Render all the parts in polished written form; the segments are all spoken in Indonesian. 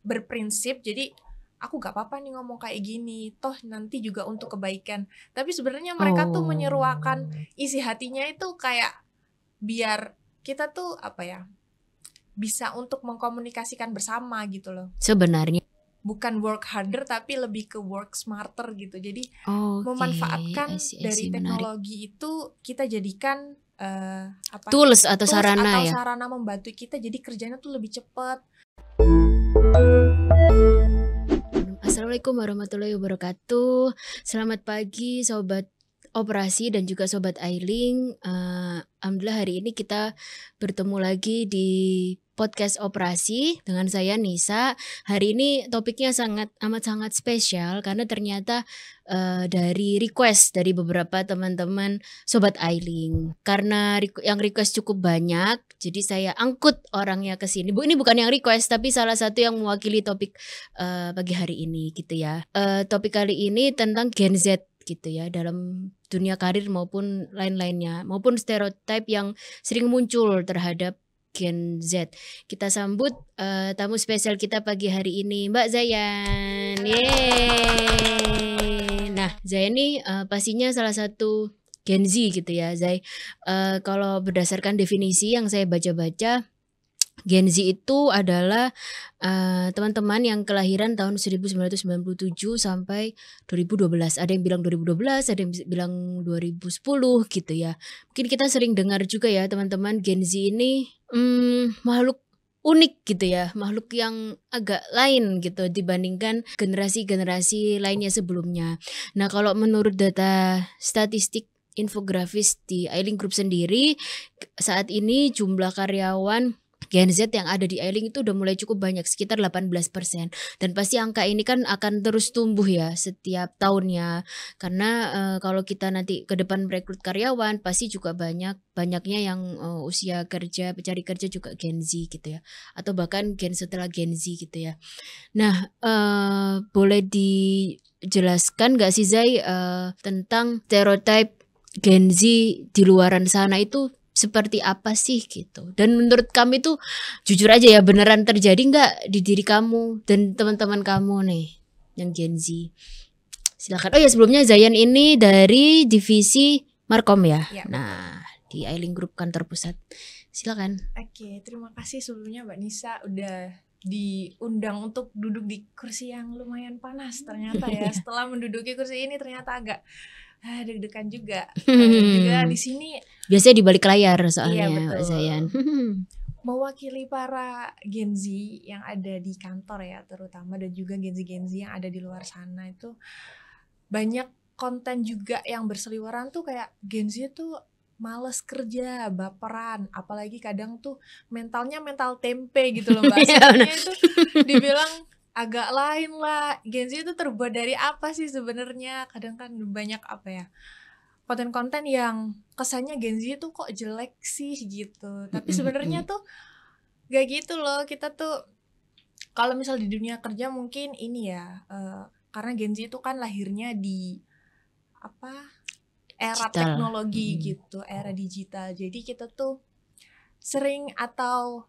berprinsip, jadi aku gak apa-apa nih ngomong kayak gini, toh nanti juga untuk kebaikan. Tapi sebenarnya mereka tuh menyeruakan isi hatinya itu kayak biar kita tuh apa ya, bisa untuk mengkomunikasikan bersama gitu loh. Sebenarnya bukan work harder tapi lebih ke work smarter gitu. Jadi memanfaatkan I see, dari menarik. teknologi itu kita jadikan Tools atau sarana ya. sarana membantu kita jadi kerjanya tuh lebih cepat. Assalamualaikum warahmatullahi wabarakatuh. Selamat pagi sobat operasi dan juga sobat Ailing. Alhamdulillah hari ini kita bertemu lagi di podcast operasi dengan saya Nisa. Hari ini topiknya amat sangat spesial karena ternyata dari request dari beberapa teman-teman sobat Ailing. Karena yang request cukup banyak, jadi saya angkut orangnya ke sini. Ini bukan yang request tapi salah satu yang mewakili topik pagi hari ini gitu ya. Topik kali ini tentang Gen Z gitu ya, dalam dunia karir maupun lain-lainnya, maupun stereotip yang sering muncul terhadap Gen Z. Kita sambut tamu spesial kita pagi hari ini, Mbak Zayan. Yeay. Nah, Zayan ini pastinya salah satu Gen Z gitu ya, Zay. Kalau berdasarkan definisi yang saya baca-baca, Gen Z itu adalah teman-teman yang kelahiran tahun 1997 sampai 2012. Ada yang bilang 2012, ada yang bilang 2010 gitu ya. Mungkin kita sering dengar juga ya teman-teman, Gen Z ini makhluk unik gitu ya, makhluk yang agak lain gitu dibandingkan generasi-generasi lainnya sebelumnya. Nah, kalau menurut data statistik infografis di Ailing Group sendiri, saat ini jumlah karyawan Gen Z yang ada di Ailing itu udah mulai cukup banyak, sekitar 18%. Dan pasti angka ini kan akan terus tumbuh ya setiap tahunnya. Karena kalau kita nanti ke depan merekrut karyawan, pasti juga banyaknya yang usia kerja, pencari kerja juga Gen Z gitu ya. Atau bahkan Gen setelah Gen Z gitu ya. Nah, boleh dijelaskan gak sih Zai tentang stereotip Gen Z di luaran sana itu seperti apa sih gitu. Dan menurut kami tuh jujur aja ya, beneran terjadi nggak di diri kamu dan teman-teman kamu nih yang Gen Z? Silakan. Oh ya, sebelumnya Zayan ini dari divisi Markom ya. Nah, di Ailing Group kantor pusat. Silakan. Oke, terima kasih sebelumnya Mbak Nisa udah diundang untuk duduk di kursi yang lumayan panas ternyata ya. Setelah menduduki kursi ini ternyata agak deg-degan juga. Juga di sini biasanya di balik layar soalnya, iya, betul. Mbak Zayan. Mewakili para Gen Z yang ada di kantor ya terutama, dan juga Gen Z yang ada di luar sana, itu banyak konten juga yang berseliweran tuh kayak Gen Z tuh males kerja, baperan, apalagi kadang tuh mentalnya mental tempe gitu loh Mbak. Sebenarnya itu dibilang agak lain lah. Gen Z itu terbuat dari apa sih sebenarnya? Kadang kan banyak apa ya, konten-konten yang kesannya Gen Z tuh kok jelek sih gitu. Tapi sebenarnya tuh gak gitu loh. Kita tuh kalau misal di dunia kerja mungkin ini ya, karena Gen Z itu kan lahirnya di era Digital. teknologi gitu, era digital. Jadi kita tuh sering atau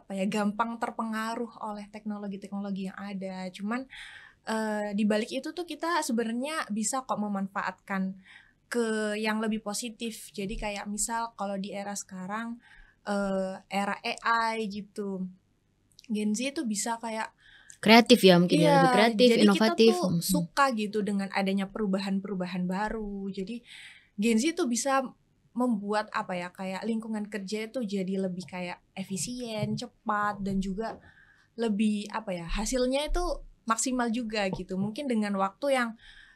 gampang terpengaruh oleh teknologi-teknologi yang ada. Cuman di balik itu tuh kita sebenarnya bisa kok memanfaatkan ke yang lebih positif. Jadi kayak misal kalau di era sekarang, era AI gitu, Gen Z itu bisa kayak kreatif ya, mungkin ya, lebih kreatif, jadi inovatif. kita tuh suka gitu dengan adanya perubahan-perubahan baru. Jadi Gen Z tuh bisa membuat kayak lingkungan kerja itu jadi lebih kayak efisien, cepat, dan juga lebih hasilnya itu maksimal juga gitu. Mungkin dengan waktu yang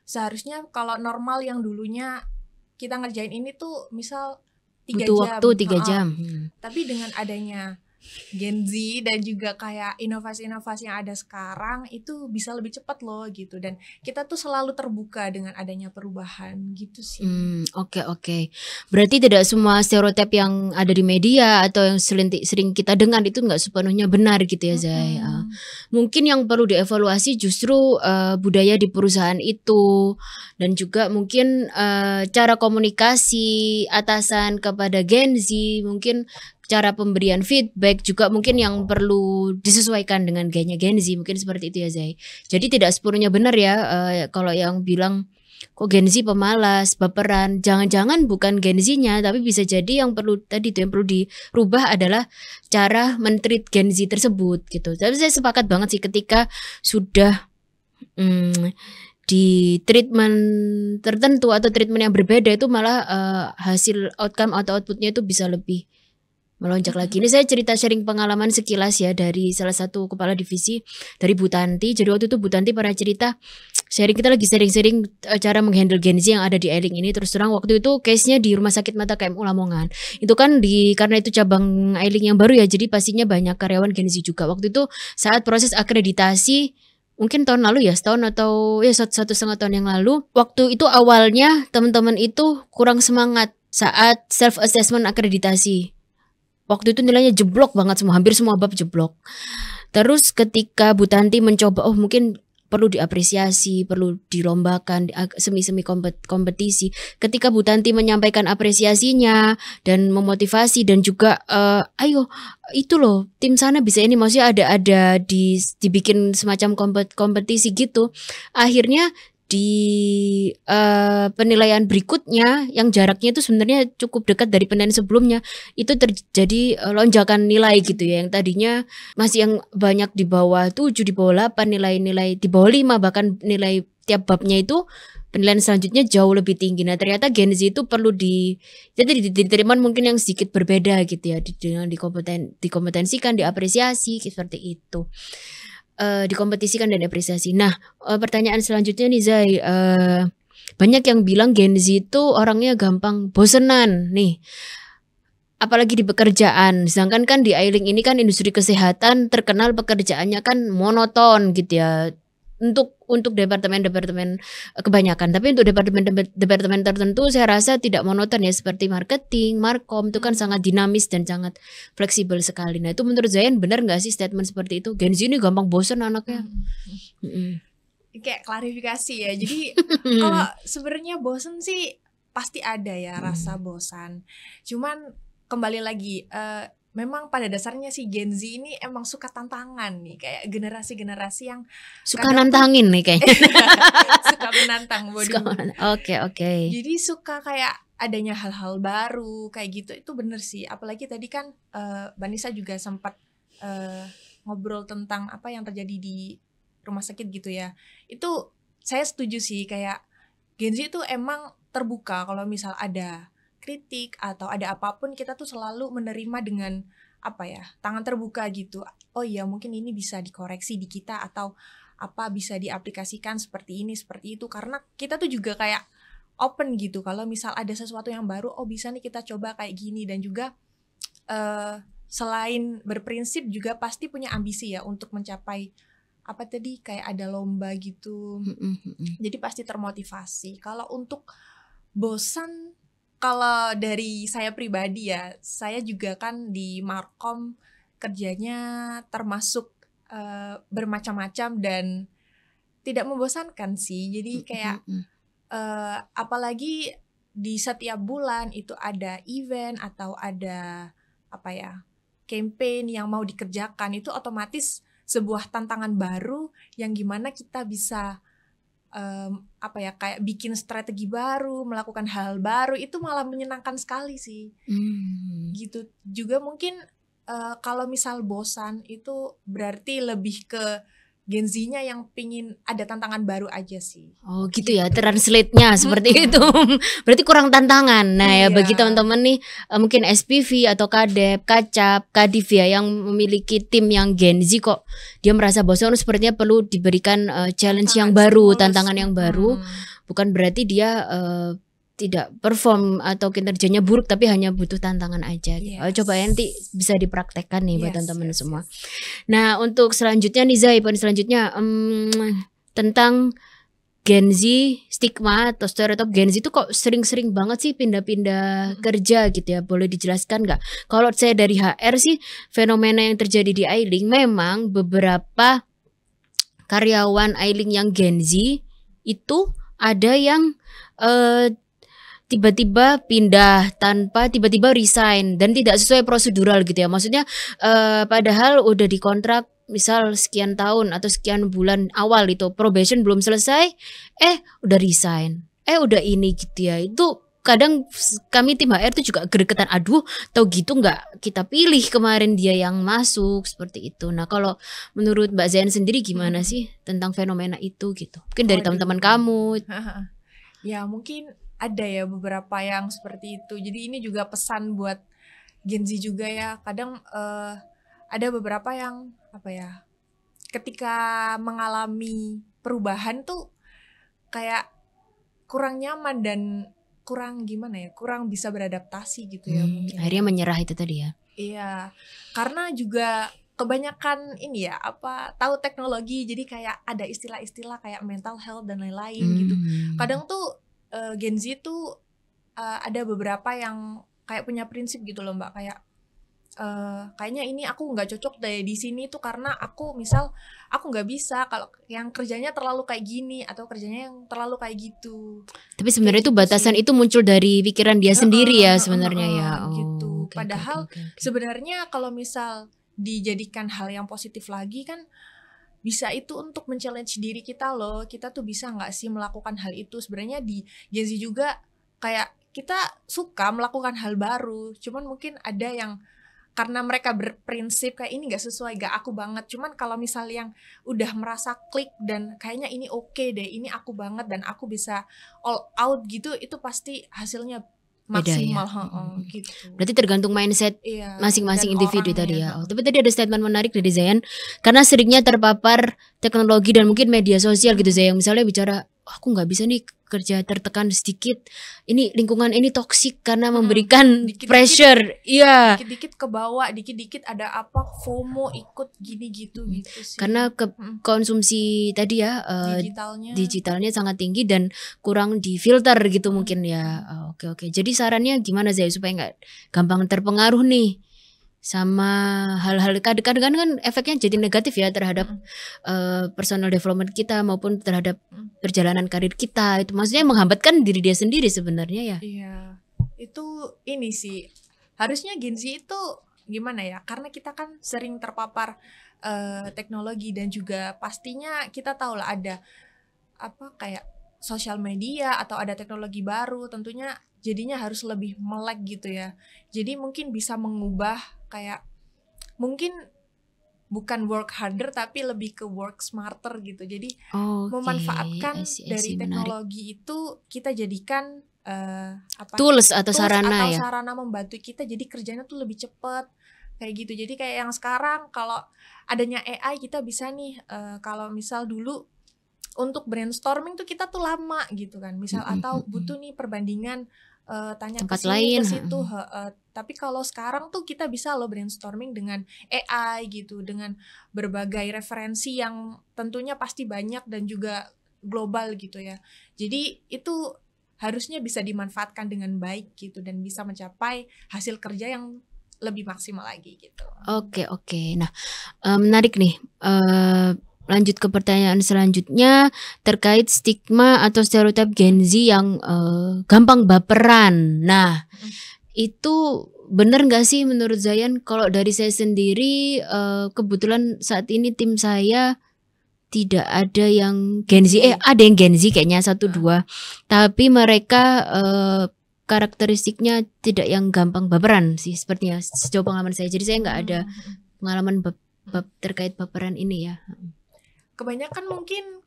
seharusnya kalau normal yang dulunya kita ngerjain ini tuh misal 3 butuh jam. Waktu 3 jam. Tapi dengan adanya Gen Z dan juga kayak inovasi-inovasi yang ada sekarang itu bisa lebih cepat loh gitu, dan kita tuh selalu terbuka dengan adanya perubahan gitu sih. Oke. Berarti tidak semua stereotip yang ada di media atau yang sering kita dengar itu nggak sepenuhnya benar gitu ya Zai. Mungkin yang perlu dievaluasi justru budaya di perusahaan itu, dan juga mungkin cara komunikasi atasan kepada Gen Z, mungkin cara pemberian feedback juga mungkin yang perlu disesuaikan dengan gayanya Gen Z, mungkin seperti itu ya Zai. Jadi tidak sepenuhnya benar ya kalau yang bilang kok Gen Z pemalas, baperan, jangan-jangan bukan Gen Z-nya, tapi bisa jadi yang perlu tadi itu yang perlu dirubah adalah cara men-treat Gen Z tersebut gitu. Tapi saya sepakat banget sih ketika sudah di treatment tertentu atau treatment yang berbeda itu malah hasil outcome atau outputnya itu bisa lebih melonjak lagi. Ini saya cerita sharing pengalaman sekilas ya dari salah satu kepala divisi dari Bu Tanti. Jadi waktu itu Bu Tanti pernah cerita sharing, kita lagi sharing cara menghandle Gen Z yang ada di Ailing ini. Terus terang waktu itu case-nya di Rumah Sakit Mata KMU Lamongan. Itu kan karena itu cabang Ailing yang baru ya, jadi pastinya banyak karyawan Gen Z juga. Waktu itu saat proses akreditasi mungkin tahun lalu ya, setahun atau ya 1,5 tahun yang lalu. Waktu itu awalnya teman-teman itu kurang semangat saat self assessment akreditasi. Waktu itu nilainya jeblok banget semua, hampir semua bab jeblok. Terus ketika Bu Tanti mencoba, mungkin perlu diapresiasi, perlu dilombakan, semi-semi kompetisi. Ketika Bu Tanti menyampaikan apresiasinya dan memotivasi dan juga ayo itu loh tim sana bisa ini, maksudnya ada dibikin semacam kompetisi gitu. Akhirnya di penilaian berikutnya yang jaraknya itu sebenarnya cukup dekat dari penilaian sebelumnya, itu terjadi lonjakan nilai gitu ya, yang tadinya masih yang banyak di bawah 7, di bawah 8, nilai-nilai di bawah 5, bahkan nilai tiap babnya itu penilaian selanjutnya jauh lebih tinggi. Nah ternyata Gen Z itu perlu jadi diterima mungkin yang sedikit berbeda gitu ya, dengan dikompetensikan, diapresiasi seperti itu. Dikompetisikan dan apresiasi. Nah, pertanyaan selanjutnya nih Zai, banyak yang bilang Gen Z itu orangnya gampang bosenan nih, apalagi di pekerjaan. Sedangkan kan di Ailing ini kan industri kesehatan terkenal pekerjaannya kan monoton gitu ya. Untuk departemen-departemen kebanyakan, tapi untuk departemen tertentu saya rasa tidak monoton ya, seperti marketing, markom itu kan sangat dinamis dan sangat fleksibel sekali. Nah itu menurut Zayan benar nggak sih statement seperti itu? Gen Z ini gampang bosan anaknya. Kayak klarifikasi ya. Jadi kalau sebenarnya bosan sih pasti ada ya rasa bosan. Cuman kembali lagi memang pada dasarnya si Gen Z ini emang suka tantangan nih, kayak generasi-generasi yang suka nantangin nih kayaknya. Suka menantang. Oke. Jadi suka kayak adanya hal-hal baru kayak gitu, itu bener sih. Apalagi tadi kan Mbak Nisa juga sempat ngobrol tentang apa yang terjadi di rumah sakit gitu ya. Itu saya setuju sih, kayak Gen Z itu emang terbuka kalau misal ada kritik atau ada apapun, kita tuh selalu menerima dengan tangan terbuka gitu. Oh iya, mungkin ini bisa dikoreksi di kita, atau apa bisa diaplikasikan seperti ini, seperti itu. Karena kita tuh juga kayak open gitu, kalau misal ada sesuatu yang baru, bisa nih kita coba kayak gini. Dan juga selain berprinsip juga pasti punya ambisi ya untuk mencapai kayak ada lomba gitu. Jadi pasti termotivasi. Kalau untuk bosan, kalau dari saya pribadi ya, saya juga kan di markom kerjanya termasuk bermacam-macam dan tidak membosankan sih. Jadi kayak apalagi di setiap bulan itu ada event atau ada campaign yang mau dikerjakan, itu otomatis sebuah tantangan baru yang gimana kita bisa kayak bikin strategi baru, melakukan hal baru, itu malah menyenangkan sekali sih. Gitu. Juga mungkin kalau misal bosan itu berarti lebih ke Gen Z-nya yang pingin ada tantangan baru aja sih. Oh gitu ya, translate-nya seperti itu. Berarti kurang tantangan. Nah ya bagi teman-teman nih mungkin SPV atau Kadep, Kacap, Kadif ya, yang memiliki tim yang Gen Z kok dia merasa bosan, sepertinya perlu diberikan challenge yang baru, tantangan yang baru. Bukan berarti dia tidak perform atau kinerjanya buruk, tapi hanya butuh tantangan aja. Coba nanti bisa dipraktekkan nih buat teman-teman semua. Nah untuk selanjutnya nih Zai, poin selanjutnya tentang Gen Z, stigma atau stereotip Gen Z itu kok sering-sering banget sih pindah-pindah kerja gitu ya, boleh dijelaskan nggak? Kalau saya dari HR sih, fenomena yang terjadi di Ailing memang beberapa karyawan Ailing yang Gen Z itu ada yang tiba-tiba pindah tanpa tiba-tiba resign dan tidak sesuai prosedural gitu ya. Maksudnya padahal udah dikontrak misal sekian tahun atau sekian bulan awal itu probation belum selesai, udah resign, udah ini gitu ya. Itu kadang kami tim HR tuh juga gregetan, aduh tau gitu nggak kita pilih kemarin dia yang masuk seperti itu. Nah kalau menurut Mbak Zain sendiri gimana sih tentang fenomena itu gitu? Mungkin dari teman-teman kamu. Ya mungkin ada ya beberapa yang seperti itu. Jadi ini juga pesan buat Gen Z juga ya. Kadang ada beberapa yang apa ya, ketika mengalami perubahan tuh kayak kurang nyaman dan kurang gimana ya, kurang bisa beradaptasi gitu ya mungkin. Akhirnya menyerah itu tadi ya. Iya, karena juga kebanyakan ini ya tahu teknologi, jadi kayak ada istilah-istilah kayak mental health dan lain-lain gitu. Kadang tuh Gen Z tuh ada beberapa yang kayak punya prinsip gitu loh Mbak, kayak kayaknya ini aku nggak cocok deh di sini tuh karena aku nggak bisa kalau yang kerjanya terlalu kayak gini atau kerjanya yang terlalu kayak gitu. Tapi sebenarnya itu gitu batasan sih. itu muncul dari pikiran dia sendiri ya sebenarnya ya. Gitu. Okay, Padahal okay. sebenarnya kalau misal dijadikan hal yang positif lagi kan bisa itu untuk men-challenge diri kita loh. Kita tuh bisa nggak sih melakukan hal itu? Sebenarnya di Gen Z juga kayak kita suka melakukan hal baru. Cuman mungkin ada yang karena mereka berprinsip kayak ini gak sesuai, gak aku banget. Cuman kalau misal yang udah merasa klik dan kayaknya ini oke deh, ini aku banget dan aku bisa all out gitu, itu pasti hasilnya maksimal. Beda ya. Gitu. Berarti tergantung mindset masing-masing individu tadi ya. Tapi tadi ada statement menarik dari Zayan, karena seringnya terpapar teknologi dan mungkin media sosial gitu Zayan, misalnya bicara aku nggak bisa nih kerja tertekan sedikit, ini lingkungan ini toksik karena memberikan pressure, iya. Dikit-dikit ke bawah, dikit-dikit ada apa FOMO ikut gini gitu sih. Karena konsumsi tadi ya digitalnya sangat tinggi dan kurang difilter gitu mungkin ya. Oke. Jadi sarannya gimana Zay supaya nggak gampang terpengaruh nih sama hal-hal kadang-kadang kan efeknya jadi negatif ya terhadap personal development kita maupun terhadap perjalanan karir kita. Itu maksudnya menghambatkan diri dia sendiri sebenarnya ya. Iya, itu ini sih harusnya Gen Z itu gimana ya, karena kita kan sering terpapar teknologi dan juga pastinya kita tahu lah ada kayak sosial media atau ada teknologi baru, tentunya jadinya harus lebih melek gitu ya. Jadi mungkin bisa mengubah kayak mungkin bukan work harder tapi lebih ke work smarter gitu. Jadi memanfaatkan dari teknologi itu kita jadikan tools atau sarana ya. Sarana membantu kita jadi kerjanya tuh lebih cepat kayak gitu. Jadi kayak yang sekarang kalau adanya AI kita bisa nih kalau misal dulu untuk brainstorming tuh kita tuh lama gitu kan. Misal atau butuh nih perbandingan tanya ke sini ke situ. Tapi kalau sekarang tuh kita bisa loh brainstorming dengan AI gitu, dengan berbagai referensi yang tentunya pasti banyak dan juga global gitu ya. Jadi itu harusnya bisa dimanfaatkan dengan baik gitu dan bisa mencapai hasil kerja yang lebih maksimal lagi gitu. Oke. Nah, menarik nih. Lanjut ke pertanyaan selanjutnya terkait stigma atau stereotip Gen Z yang gampang baperan. Nah, itu benar nggak sih menurut Zayan? Kalau dari saya sendiri, kebetulan saat ini tim saya tidak ada yang Gen Z. Ada yang Gen Z kayaknya 1-2, tapi mereka karakteristiknya tidak yang gampang baperan sih sepertinya sejauh pengalaman saya. Jadi saya nggak ada pengalaman terkait baperan ini ya. Kebanyakan mungkin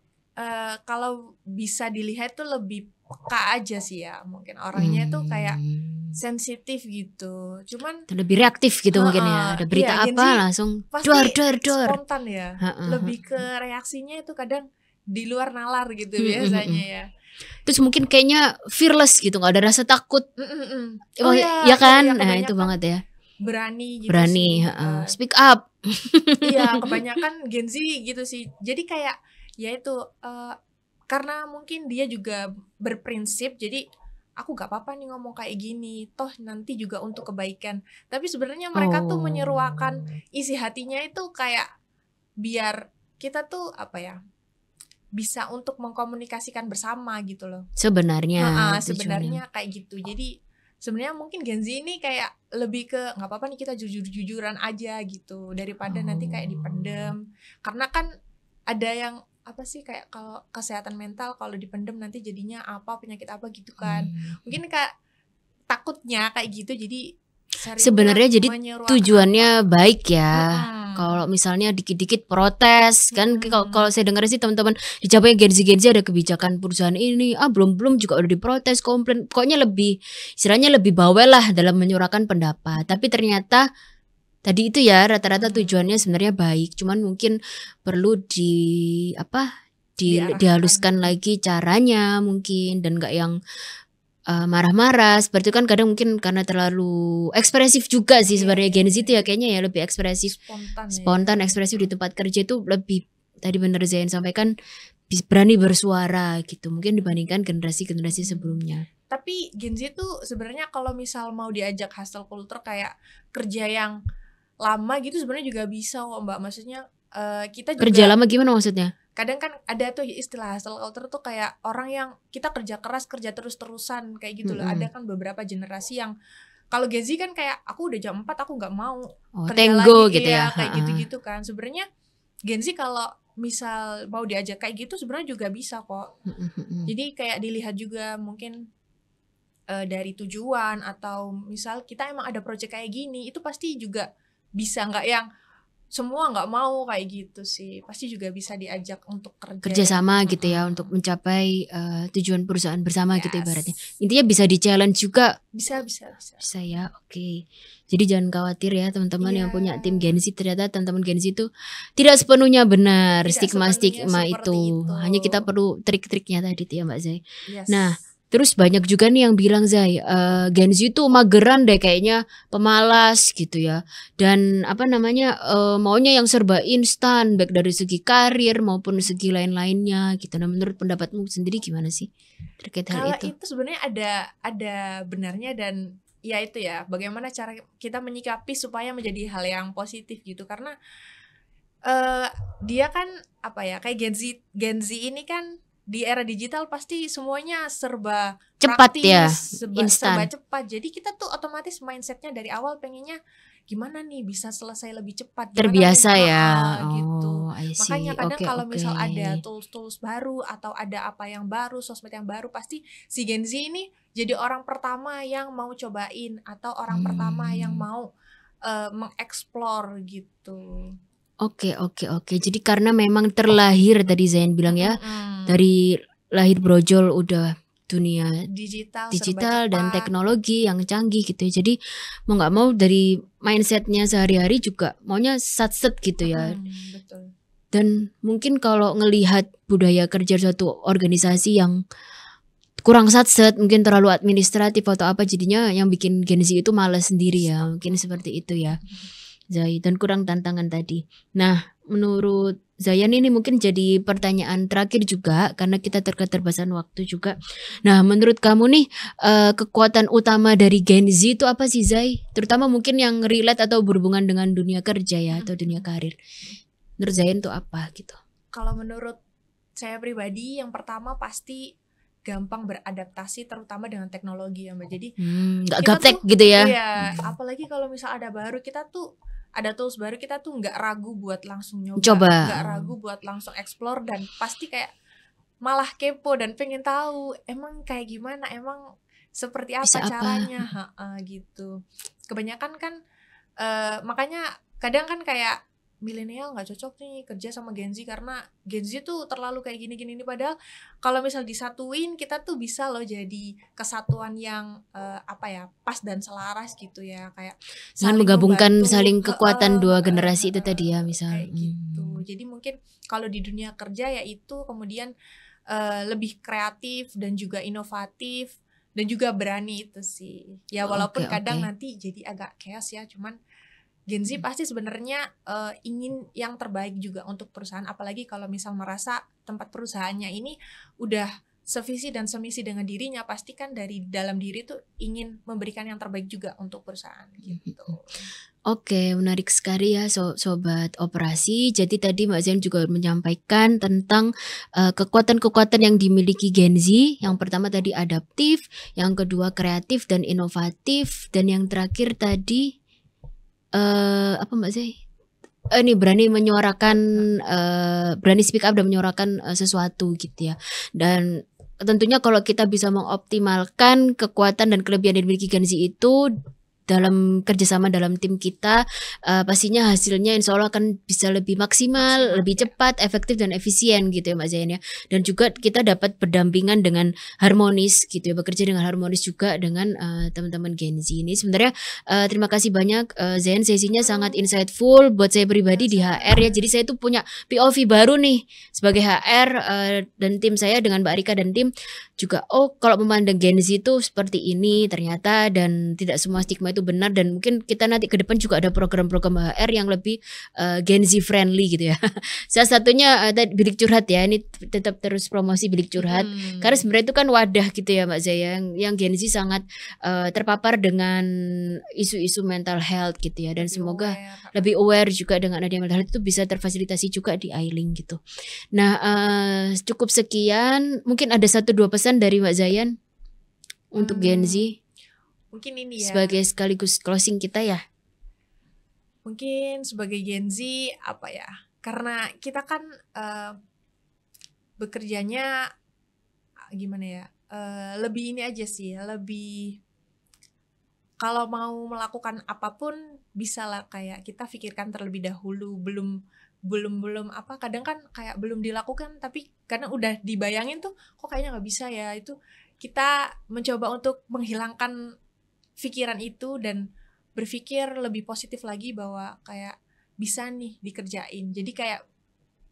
kalau bisa dilihat tuh lebih peka aja sih ya, mungkin orangnya tuh kayak sensitif gitu, cuman lebih reaktif gitu mungkin ya, ada berita langsung dor spontan ya, lebih ke reaksinya itu kadang di luar nalar gitu biasanya ya. Terus mungkin kayaknya fearless gitu, nggak ada rasa takut. Ya kan, nah itu banget ya. Berani gitu sih. Speak up. Iya, kebanyakan Gen Z gitu sih. Jadi kayak ya itu karena mungkin dia juga berprinsip, jadi aku gak apa-apa nih ngomong kayak gini, toh nanti juga untuk kebaikan. Tapi sebenarnya mereka tuh menyeruakan isi hatinya itu kayak biar kita tuh bisa untuk mengkomunikasikan bersama gitu loh. Sebenarnya tujuannya. Sebenarnya kayak gitu. Jadi sebenarnya mungkin Gen Z ini kayak lebih ke nggak apa-apa nih kita jujur-jujuran aja gitu daripada nanti kayak dipendem. Karena kan ada yang apa sih kayak kalau kesehatan mental kalau dipendem nanti jadinya apa penyakit apa gitu kan. Mungkin kayak takutnya kayak gitu jadi sebenarnya jadi tujuannya baik ya. Kalau misalnya dikit-dikit protes kan, kalau saya dengar sih teman-teman di Jawa Gen Z ada kebijakan perusahaan ini belum juga udah diprotes, komplain, pokoknya lebih istilahnya lebih bawel lah dalam menyuarakan pendapat. Tapi ternyata tadi itu ya rata-rata tujuannya sebenarnya baik, cuman mungkin perlu dihaluskan lagi caranya mungkin, dan nggak yang marah-marah seperti itu kan kadang mungkin karena terlalu ekspresif juga sih sebenarnya Gen Z itu ya kayaknya ya lebih ekspresif, spontan ekspresif di tempat kerja itu lebih tadi benar Zain sampaikan berani bersuara gitu mungkin dibandingkan generasi sebelumnya. Tapi Gen Z tuh sebenarnya kalau misal mau diajak hustle culture kayak kerja yang lama gitu sebenarnya juga bisa kok Mbak, maksudnya kita juga kerja lama gimana maksudnya? Kadang kan ada tuh istilah hustle culture tuh kayak orang yang kita kerja keras, kerja terus-terusan kayak gitu loh. Ada kan beberapa generasi yang kalau Gen Z kan kayak aku udah jam 4 aku nggak mau kerja lagi gitu ya kayak gitu-gitu kan. Sebenarnya Gen Z kalau misal mau diajak kayak gitu sebenarnya juga bisa kok. Jadi kayak dilihat juga mungkin dari tujuan atau misal kita emang ada project kayak gini itu pasti juga bisa, nggak yang semua nggak mau kayak gitu sih, pasti juga bisa diajak untuk kerja sama gitu ya untuk mencapai tujuan perusahaan bersama gitu ibaratnya. Intinya bisa di challenge juga. Bisa ya. Oke. Jadi jangan khawatir ya teman-teman yang punya tim Gen Z, ternyata teman-teman Gen Z itu tidak sepenuhnya benar stigma itu. Hanya kita perlu trik-triknya tadi tuh ya Mbak Zai. Nah, terus banyak juga nih yang bilang Zai, Gen Z itu mageran deh kayaknya, pemalas gitu ya. Dan maunya yang serba instan, baik dari segi karir maupun segi lain-lainnya gitu. Nah, menurut pendapatmu sendiri gimana sih terkait hal itu? Kalau itu sebenarnya ada benarnya dan ya itu ya, bagaimana cara kita menyikapi supaya menjadi hal yang positif gitu. Karena dia kan kayak Gen Z ini kan di era digital pasti semuanya serba cepat praktis, ya, serba cepat. Jadi kita tuh otomatis mindsetnya dari awal pengennya gimana nih bisa selesai lebih cepat, terbiasa ya gitu. Makanya kadang kalau misal ada tools baru atau ada apa yang baru, sosmed yang baru, pasti si Gen Z ini jadi orang pertama yang mau cobain atau orang pertama yang mau mengeksplor gitu. Oke. Jadi karena memang terlahir tadi Zain bilang ya, dari lahir brojol udah dunia digital dan teknologi yang canggih gitu ya. Jadi mau nggak mau dari mindsetnya sehari-hari juga maunya satset gitu ya. Betul. Dan mungkin kalau ngelihat budaya kerja suatu organisasi yang kurang satset, mungkin terlalu administratif atau apa, jadinya yang bikin Gen Z itu malas sendiri ya. Mungkin seperti itu ya Zai, dan kurang tantangan tadi. Nah, menurut Zayan ini mungkin jadi pertanyaan terakhir juga karena kita keterbatasan waktu juga. Nah, menurut kamu nih kekuatan utama dari Gen Z itu apa sih Zai? Terutama mungkin yang relate atau berhubungan dengan dunia kerja ya atau dunia karir. Menurut Zayan itu apa gitu? Kalau menurut saya pribadi yang pertama pasti gampang beradaptasi terutama dengan teknologi ya Mbak. Jadi nggak gaptek gitu ya. Iya, apalagi kalau misal ada baru kita tuh ada tools baru kita tuh nggak ragu buat langsung nyoba, nggak ragu buat langsung explore dan pasti kayak malah kepo dan pengen tahu emang kayak gimana, emang seperti apa caranya gitu. Kebanyakan kan makanya kadang kan kayak milenial nggak cocok nih kerja sama Gen Z karena Gen Z tuh terlalu kayak gini-gini nih, padahal kalau misal disatuin kita tuh bisa loh jadi kesatuan yang pas dan selaras gitu ya, kayak saling menggabungkan saling kekuatan dua generasi itu tadi ya misal kayak gitu. Jadi mungkin kalau di dunia kerja ya itu kemudian lebih kreatif dan juga inovatif dan juga berani itu sih ya, walaupun kadang nanti jadi agak chaos ya, cuman Gen Z pasti sebenarnya ingin yang terbaik juga untuk perusahaan, apalagi kalau misal merasa tempat perusahaannya ini udah sevisi dan semisi dengan dirinya, pasti kan dari dalam diri tuh ingin memberikan yang terbaik juga untuk perusahaan gitu. Oke, menarik sekali ya sobat operasi. Jadi tadi Mbak Zain juga menyampaikan tentang kekuatan-kekuatan yang dimiliki Gen Z. Yang pertama tadi adaptif, yang kedua kreatif dan inovatif, dan yang terakhir tadi apa Mbak Zain? Ini berani menyuarakan, berani speak up dan menyuarakan sesuatu gitu ya. Dan tentunya kalau kita bisa mengoptimalkan kekuatan dan kelebihan yang dimiliki Gen Z itu dalam kerjasama dalam tim kita, pastinya hasilnya insya Allah akan bisa lebih maksimal, lebih cepat, efektif dan efisien gitu ya Mbak Zain ya. Dan juga kita dapat berdampingan dengan harmonis gitu ya, bekerja dengan harmonis juga dengan teman-teman Gen Z ini. Sebenarnya terima kasih banyak Zain, sesinya sangat insightful buat saya pribadi di HR ya. Jadi saya tuh punya POV baru nih sebagai HR dan tim saya dengan Mbak Rika dan tim juga, oh kalau memandang Gen Z itu seperti ini ternyata, dan tidak semua stigma itu benar, dan mungkin kita nanti ke depan juga ada program-program HR yang lebih Gen Z friendly gitu ya. Salah satunya bilik curhat ya, ini tetap terus promosi bilik curhat karena sebenarnya itu kan wadah gitu ya Mbak Zaya yang Gen Z sangat terpapar dengan isu-isu mental health gitu ya, dan semoga lebih aware juga dengan adanya mental health itu bisa terfasilitasi juga di iLink gitu. Nah cukup sekian, mungkin ada 1-2 pesan dari Mbak Zayan untuk Gen Z. Mungkin ini ya. Sebagai sekaligus closing kita ya. Mungkin sebagai Gen Z apa ya? Karena kita kan bekerjanya gimana ya? Lebih ini aja sih, lebih kalau mau melakukan apapun bisa lah, kayak kita pikirkan terlebih dahulu, belum apa, kadang kan kayak belum dilakukan tapi karena udah dibayangin tuh kok kayaknya nggak bisa ya, itu kita mencoba untuk menghilangkan pikiran itu dan berpikir lebih positif lagi bahwa kayak bisa nih dikerjain. Jadi kayak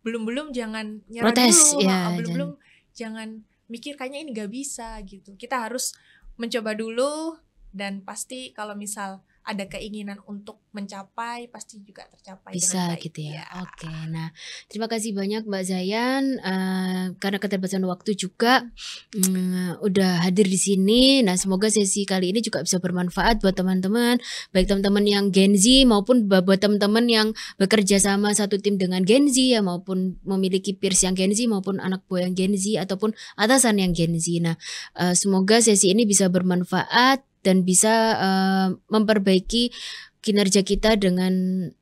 belum jangan nyerah Protes, dulu, ya, jangan mikir kayaknya ini nggak bisa gitu. Kita harus mencoba dulu, dan pasti kalau misal ada keinginan untuk mencapai pasti juga tercapai bisa dengan baik, gitu ya. Oke, nah terima kasih banyak Mbak Zayan karena keterbatasan waktu juga udah hadir di sini. Nah semoga sesi kali ini juga bisa bermanfaat buat teman-teman, baik teman-teman yang Gen Z maupun buat teman-teman yang bekerja sama satu tim dengan Gen Z ya, maupun memiliki peers yang Gen Z maupun anak buah yang Gen Z ataupun atasan yang Gen Z. Nah semoga sesi ini bisa bermanfaat dan bisa memperbaiki kinerja kita dengan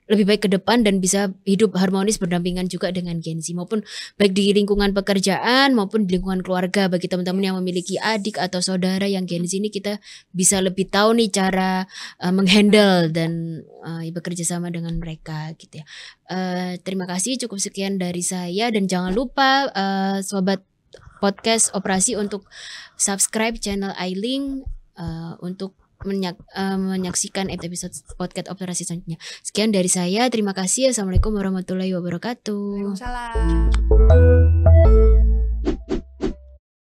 lebih baik ke depan dan bisa hidup harmonis berdampingan juga dengan Gen Z, maupun baik di lingkungan pekerjaan maupun di lingkungan keluarga. Bagi teman-teman yang memiliki adik atau saudara yang Gen Z ini, kita bisa lebih tahu nih cara menghandle dan bekerja sama dengan mereka gitu ya. Terima kasih, cukup sekian dari saya, dan jangan lupa sobat podcast operasi untuk subscribe channel iLink untuk menyaksikan episode podcast operasi selanjutnya. Sekian dari saya, terima kasih. Assalamualaikum warahmatullahi wabarakatuh. Waalaikumsalam.